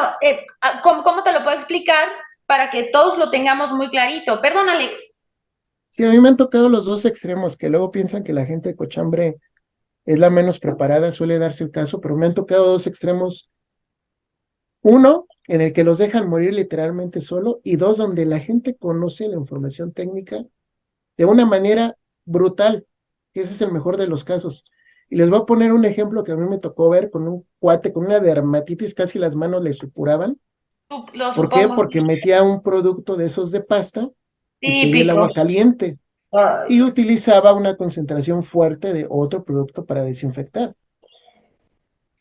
¿cómo te lo puedo explicar para que todos lo tengamos muy clarito? Perdón, Alex. sí, a mí me han tocado los dos extremos, que luego piensan que la gente de cochambre es la menos preparada, suele darse el caso, pero me han tocado dos extremos. Uno, en el que los dejan morir literalmente solo, y dos, donde la gente conoce la información técnica de una manera brutal, que ese es el mejor de los casos. Y les voy a poner un ejemplo que a mí me tocó ver con un cuate con una dermatitis, casi las manos le supuraban. Lo ¿Por qué? supongo. Porque metía un producto de esos de pasta y pedía el Típico. agua caliente Ay, y utilizaba una concentración fuerte de otro producto para desinfectar,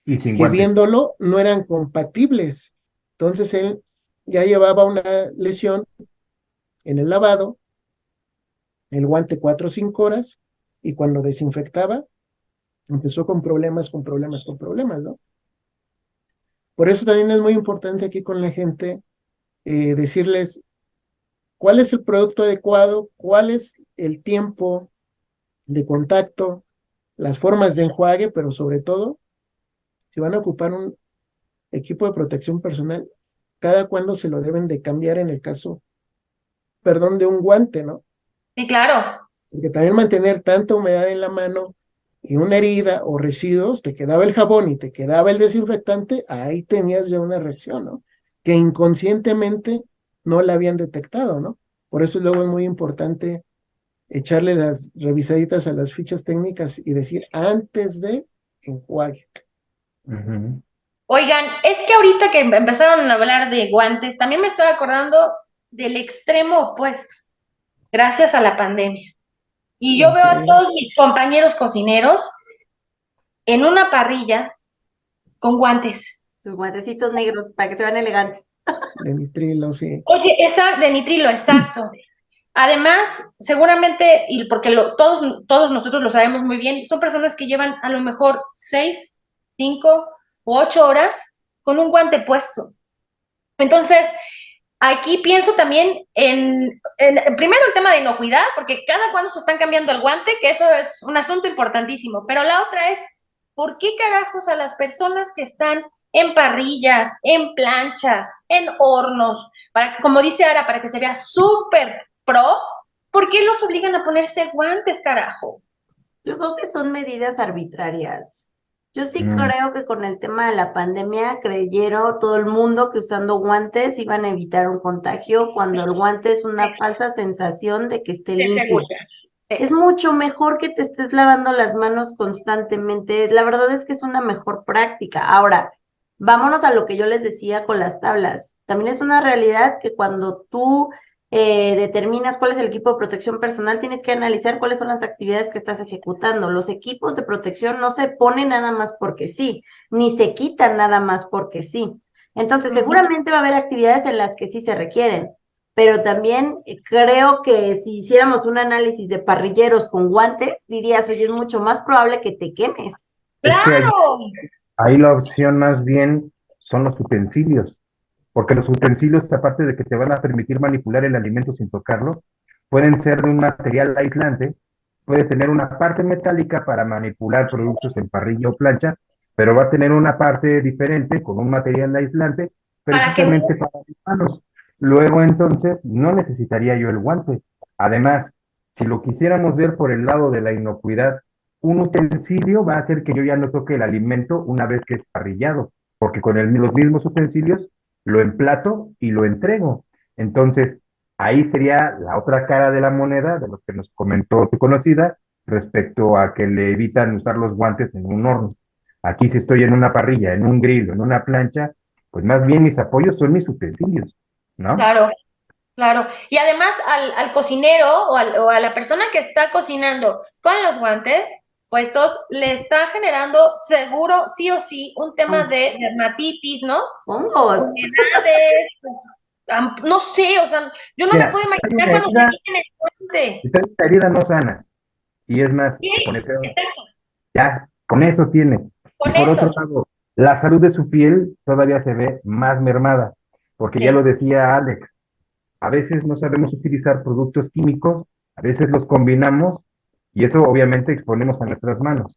Y sin que guantes. viéndolo no eran compatibles. Entonces él ya llevaba una lesión en el lavado, el guante 4 o 5 horas, y cuando desinfectaba, empezó con problemas, ¿no? Por eso también es muy importante aquí con la gente decirles cuál es el producto adecuado, cuál es el tiempo de contacto, las formas de enjuague, pero sobre todo, si van a ocupar un equipo de protección personal, cada cuándo se lo deben de cambiar en el caso, perdón, de un guante, ¿no? sí, claro. Porque también mantener tanta humedad en la mano y una herida o residuos, te quedaba el jabón y te quedaba el desinfectante, ahí tenías ya una reacción, ¿no? Que inconscientemente no la habían detectado, ¿no? Por eso luego es muy importante echarle las revisaditas a las fichas técnicas y decir antes de enjuague. Ujú. Oigan, es que ahorita que empezaron a hablar de guantes, también me estoy acordando del extremo opuesto, gracias a la pandemia. Y yo veo a Ok, todos mis compañeros cocineros en una parrilla con guantes. Sus guantecitos negros para que se vean elegantes. de nitrilo, sí. Oye, esa de nitrilo, exacto. Además, seguramente, y porque todos nosotros lo sabemos muy bien, son personas que llevan a lo mejor 6, 5 u 8 horas con un guante puesto. Entonces, aquí pienso también primero el tema de inocuidad, porque cada cuando se están cambiando el guante, que eso es un asunto importantísimo, pero la otra es, ¿por qué carajos a las personas que están en parrillas, en planchas, en hornos, como dice Ara, para que se vea súper pro, ¿por qué los obligan a ponerse guantes, carajo? Yo creo que son medidas arbitrarias. Yo sí Mm. creo que con el tema de la pandemia creyeron todo el mundo que usando guantes iban a evitar un contagio cuando el guante es una falsa sensación de que esté De limpio. seguridad. Es mucho mejor que te estés lavando las manos constantemente. La verdad es que es una mejor práctica. Ahora, vámonos a lo que yo les decía con las tablas. También es una realidad que cuando tú determinas cuál es el equipo de protección personal, tienes que analizar cuáles son las actividades que estás ejecutando. Los equipos de protección no se ponen nada más porque sí, ni se quitan nada más porque sí. Entonces, seguramente va a haber actividades en las que sí se requieren, pero también creo que si hiciéramos un análisis de parrilleros con guantes, dirías, oye, es mucho más probable que te quemes. Es que ¡Claro! ahí la opción más bien son los utensilios, porque los utensilios, aparte de que te van a permitir manipular el alimento sin tocarlo, pueden ser de un material aislante, puede tener una parte metálica para manipular productos en parrilla o plancha, pero va a tener una parte diferente con un material aislante, Para que precisamente para mis manos. Luego entonces no necesitaría yo el guante. Además, si lo quisiéramos ver por el lado de la inocuidad, un utensilio va a hacer que yo ya no toque el alimento una vez que es parrillado, porque con los mismos utensilios lo emplato y lo entrego. Entonces, ahí sería la otra cara de la moneda de lo que nos comentó tu conocida respecto a que le evitan usar los guantes en un horno. Aquí si estoy en una parrilla, en un grill, en una plancha, pues más bien mis apoyos son mis utensilios, ¿no? claro, claro. Y además al cocinero o a la persona que está cocinando con los guantes puestos, le está generando seguro, sí o sí, un tema de dermatitis, ¿no? Hongos. Humedades, pues, no sé, o sea, yo no me Mira, puedo hay imaginar una cuando se herida, quiten el guante. está una herida no sana, y es más, Sí, se pone peor. exacto, Ya, con eso tienes. Y con por otro eso. lado, la salud de su piel todavía se ve más mermada, porque ya lo Sí. decía Alex, a veces no sabemos utilizar productos químicos, a veces los combinamos y eso obviamente exponemos a nuestras manos.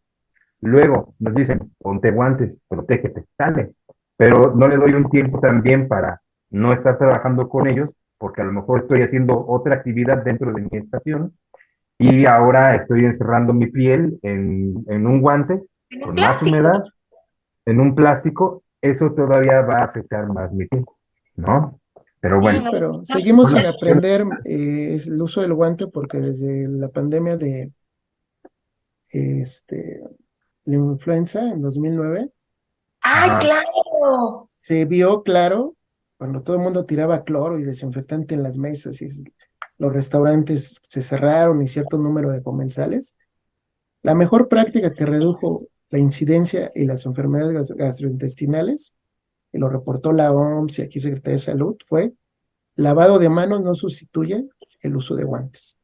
Luego nos dicen, ponte guantes, protégete, sale, pero no le doy un tiempo también para no estar trabajando con ellos, porque a lo mejor estoy haciendo otra actividad dentro de mi estación y ahora estoy encerrando mi piel en un guante En un con más plástico. humedad, en un plástico, eso todavía va a afectar más mi piel, ¿no? Pero Sí, bueno, Sí, no, pero no, seguimos son sin las opciones. aprender el uso del guante porque desde la pandemia de este, la influenza en 2009 ¡ay, Ajá. claro! se vio claro cuando todo el mundo tiraba cloro y desinfectante en las mesas y los restaurantes se cerraron y cierto número de comensales. La mejor práctica que redujo la incidencia y las enfermedades gastrointestinales, y lo reportó la OMS y aquí Secretaría de Salud, fue lavado de manos no sustituye el uso de guantes.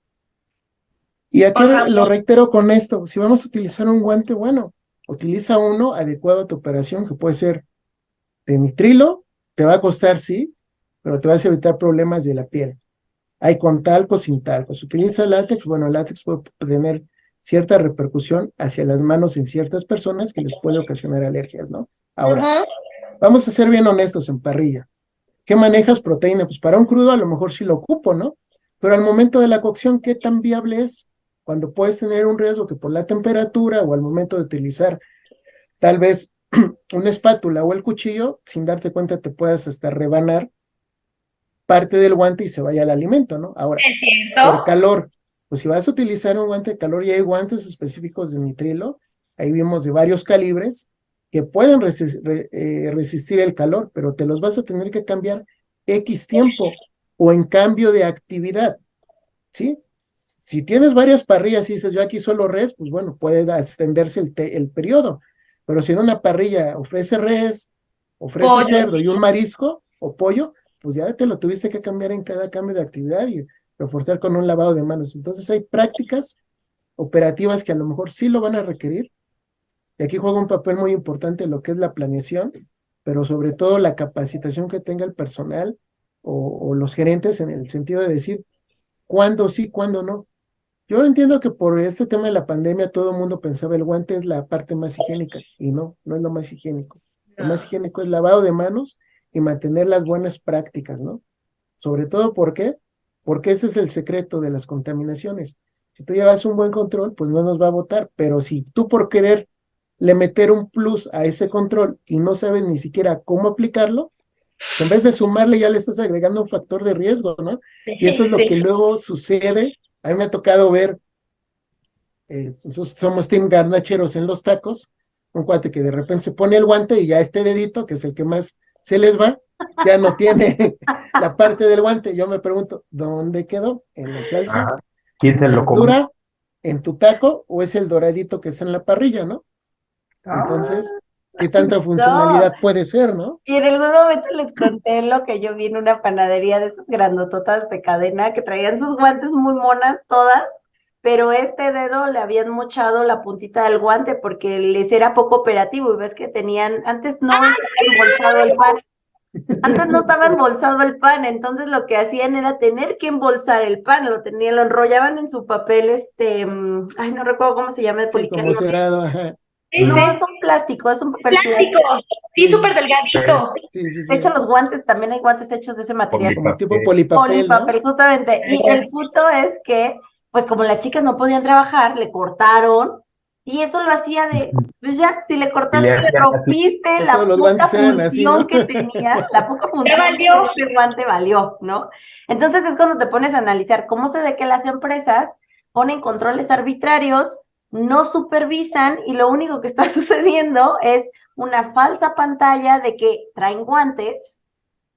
Y aquí Por lo favor. reitero con esto, si vamos a utilizar un guante, bueno, utiliza uno adecuado a tu operación, que puede ser de nitrilo, te va a costar, sí, pero te vas a evitar problemas de la piel. Hay con talco, sin talco. Si utiliza látex, bueno, el látex puede tener cierta repercusión hacia las manos en ciertas personas que les puede ocasionar alergias, ¿no? Ahora, Ujú. vamos a ser bien honestos en parrilla. ¿Qué manejas proteína? Pues para un crudo a lo mejor sí lo ocupo, ¿no? Pero al momento de la cocción, ¿qué tan viable es? Cuando puedes tener un riesgo que por la temperatura o al momento de utilizar tal vez una espátula o el cuchillo, sin darte cuenta te puedas hasta rebanar parte del guante y se vaya al alimento, ¿no? Ahora, ¿Es por cierto? calor, pues si vas a utilizar un guante de calor y hay guantes específicos de nitrilo, ahí vimos de varios calibres que pueden resistir el calor, pero te los vas a tener que cambiar X tiempo o en cambio de actividad, ¿sí? Si tienes varias parrillas y dices yo aquí solo res, pues bueno, puede extenderse el periodo, pero si en una parrilla ofrece res, ofrece Pollo. cerdo y un marisco o pollo, pues ya te lo tuviste que cambiar en cada cambio de actividad y reforzar con un lavado de manos. Entonces hay prácticas operativas que a lo mejor sí lo van a requerir y aquí juega un papel muy importante lo que es la planeación pero sobre todo la capacitación que tenga el personal o los gerentes en el sentido de decir cuándo sí, cuándo no. Yo entiendo que por este tema de la pandemia todo el mundo pensaba el guante es la parte más higiénica y no, no es lo más higiénico. Lo más higiénico es lavado de manos y mantener las buenas prácticas, ¿no? Sobre todo, ¿por qué? Porque ese es el secreto de las contaminaciones. Si tú llevas un buen control, pues no nos va a botar, pero si tú por querer le meter un plus a ese control y no sabes ni siquiera cómo aplicarlo, pues en vez de sumarle ya le estás agregando un factor de riesgo, ¿no? Y eso es lo que luego sucede. A mí me ha tocado ver, nosotros somos team garnacheros en los tacos, un cuate que de repente se pone el guante y ya este dedito, que es el que más se les va, ya no tiene la parte del guante. Yo me pregunto, ¿dónde quedó? ¿En la salsa? Ajá. ¿Quién se ¿En la lo comió? verdura? ¿En tu taco? ¿O es el doradito que está en la parrilla, no? Entonces, ¿qué tanta No, funcionalidad puede ser, no? y en algún momento les conté lo que yo vi en una panadería de esas grandototas de cadena que traían sus guantes muy monas todas, pero este dedo le habían mochado la puntita del guante porque les era poco operativo y ves que tenían, antes no estaba embolsado el pan, antes no estaba embolsado el pan, entonces lo que hacían era tener que embolsar el pan, lo tenían, lo enrollaban en su papel, ay, no recuerdo cómo se llama, el Sí, como policarbonato. cerrado, ajá. Sí, No, sí. es un plástico, es un papel Plástico, plástico. sí, súper delgadito. Sí, sí, De hecho, sí. los guantes, también hay guantes hechos de ese material. Como tipo Polipapel. polipapel, ¿no? Polipapel, justamente. Y el punto es que, pues como las chicas no podían trabajar, le cortaron y eso lo hacía de, pues ya, si le Y le cortaste, le hacían así. rompiste Ya todos la los poca guantes eran así, función ¿no? que tenía, la poca Ya función que valió. tenía ese guante valió, ¿no? Entonces es cuando te pones a analizar cómo se ve que las empresas ponen controles arbitrarios, no supervisan y lo único que está sucediendo es una falsa pantalla de que traen guantes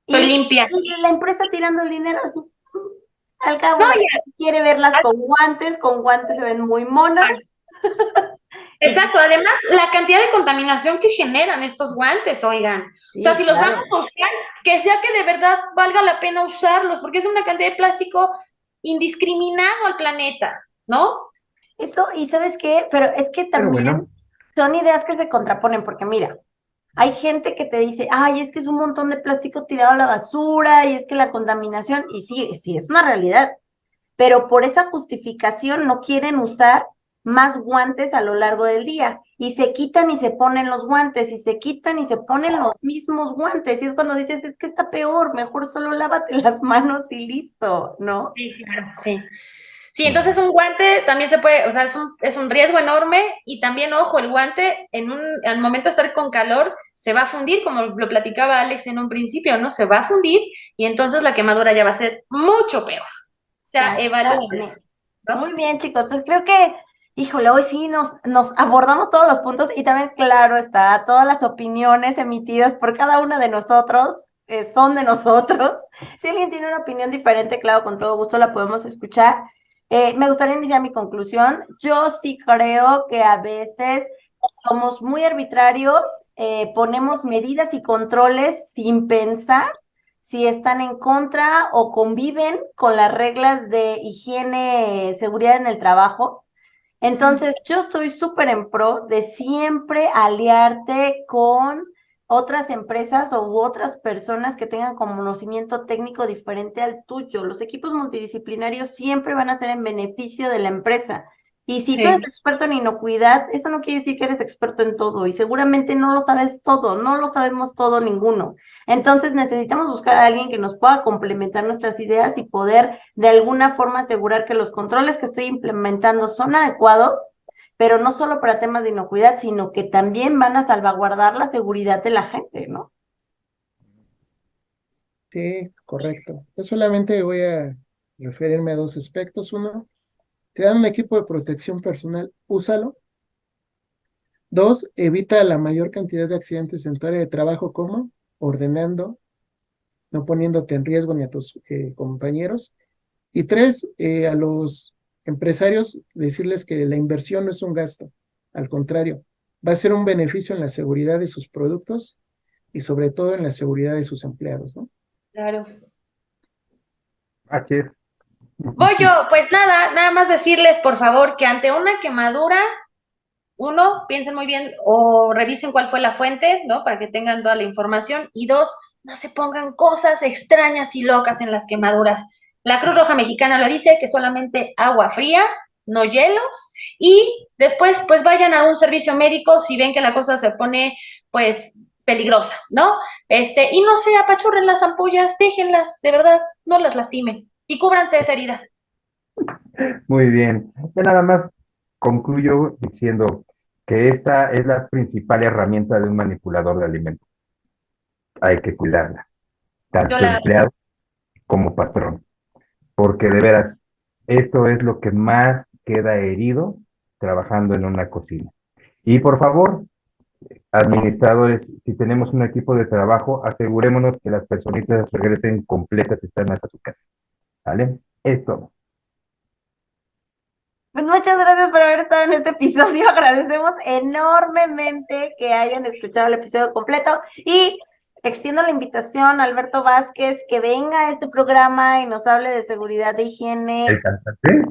Estoy y, limpia. y la empresa tirando el dinero así. Al cabo, No, la ya. gente quiere verlas con guantes se ven muy monas. Exacto, además la cantidad de contaminación que generan estos guantes, oigan. O sea, Sí, si los claro. vamos a usar, que sea que de verdad valga la pena usarlos, porque es una cantidad de plástico indiscriminado al planeta, ¿no? Eso, y ¿sabes qué? Pero es que Pero también bueno, son ideas que se contraponen, porque mira, hay gente que te dice, ay, es que es un montón de plástico tirado a la basura y es que la contaminación, y sí, sí, es una realidad, pero por esa justificación no quieren usar más guantes a lo largo del día y se quitan y se ponen los guantes y se quitan y se ponen los mismos guantes y es cuando dices, es que está peor, mejor solo lávate las manos y listo, ¿no? Sí, claro, sí. Sí, entonces un guante también se puede, o sea, es un riesgo enorme y también, ojo, el guante al momento de estar con calor se va a fundir, como lo platicaba Alex en un principio, ¿no? Se va a fundir y entonces la quemadura ya va a ser mucho peor. O sea, evalúenlo, Exactamente. ¿no? Muy bien, chicos, pues creo que, híjole, hoy sí nos abordamos todos los puntos y también, claro, está, todas las opiniones emitidas por cada una de nosotros son de nosotros. Si alguien tiene una opinión diferente, claro, con todo gusto la podemos escuchar. Me gustaría iniciar mi conclusión. Yo sí creo que a veces somos muy arbitrarios, ponemos medidas y controles sin pensar si están en contra o conviven con las reglas de higiene, seguridad en el trabajo. Entonces, yo estoy súper en pro de siempre aliarte con otras empresas u otras personas que tengan conocimiento técnico diferente al tuyo. Los equipos multidisciplinarios siempre van a ser en beneficio de la empresa. Y si tú eres Sí. experto en inocuidad, eso no quiere decir que eres experto en todo y seguramente no lo sabes todo, no lo sabemos todo ninguno. Entonces necesitamos buscar a alguien que nos pueda complementar nuestras ideas y poder de alguna forma asegurar que los controles que estoy implementando son adecuados, pero no solo para temas de inocuidad, sino que también van a salvaguardar la seguridad de la gente, ¿no? Sí, correcto. Yo solamente voy a referirme a dos aspectos. Uno, te dan un equipo de protección personal, úsalo. Dos, evita la mayor cantidad de accidentes en tu área de trabajo, como ordenando, no poniéndote en riesgo ni a tus compañeros. Y tres, a los empresarios decirles que la inversión no es un gasto, al contrario, va a ser un beneficio en la seguridad de sus productos y sobre todo en la seguridad de sus empleados, ¿no? Claro. así es. Voy yo, pues nada más decirles, por favor, que ante una quemadura uno, piensen muy bien o revisen cuál fue la fuente, ¿no? Para que tengan toda la información. Y dos, no se pongan cosas extrañas y locas en las quemaduras. La Cruz Roja Mexicana lo dice, que solamente agua fría, no hielos, y después pues vayan a un servicio médico si ven que la cosa se pone pues peligrosa, ¿no? Y no se apachurren las ampollas, déjenlas, de verdad, no las lastimen y cúbranse esa herida. Muy bien. Yo nada más concluyo diciendo que esta es la principal herramienta de un manipulador de alimentos. Hay que cuidarla, tanto empleado como patrón, porque de veras, esto es lo que más queda herido trabajando en una cocina. Y por favor, administradores, si tenemos un equipo de trabajo, asegurémonos que las personitas regresen completas y sanas a su casa. ¿Vale? Es todo. Pues muchas gracias por haber estado en este episodio. Agradecemos enormemente que hayan escuchado el episodio completo y extiendo la invitación a Alberto Vázquez que venga a este programa y nos hable de seguridad de higiene. ¿El cantante?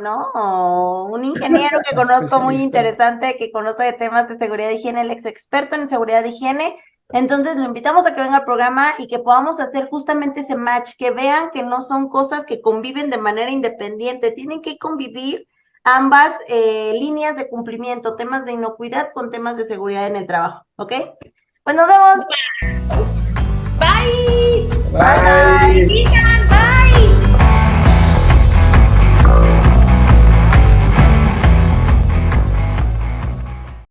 No, un ingeniero que conozco muy interesante, que conoce de temas de seguridad de higiene, el ex experto en seguridad de higiene. Entonces lo invitamos a que venga al programa y que podamos hacer justamente ese match, que vean que no son cosas que conviven de manera independiente, tienen que convivir ambas líneas de cumplimiento, temas de inocuidad con temas de seguridad en el trabajo, ¿ok? Pues nos vemos. Bye. Bye. Bye.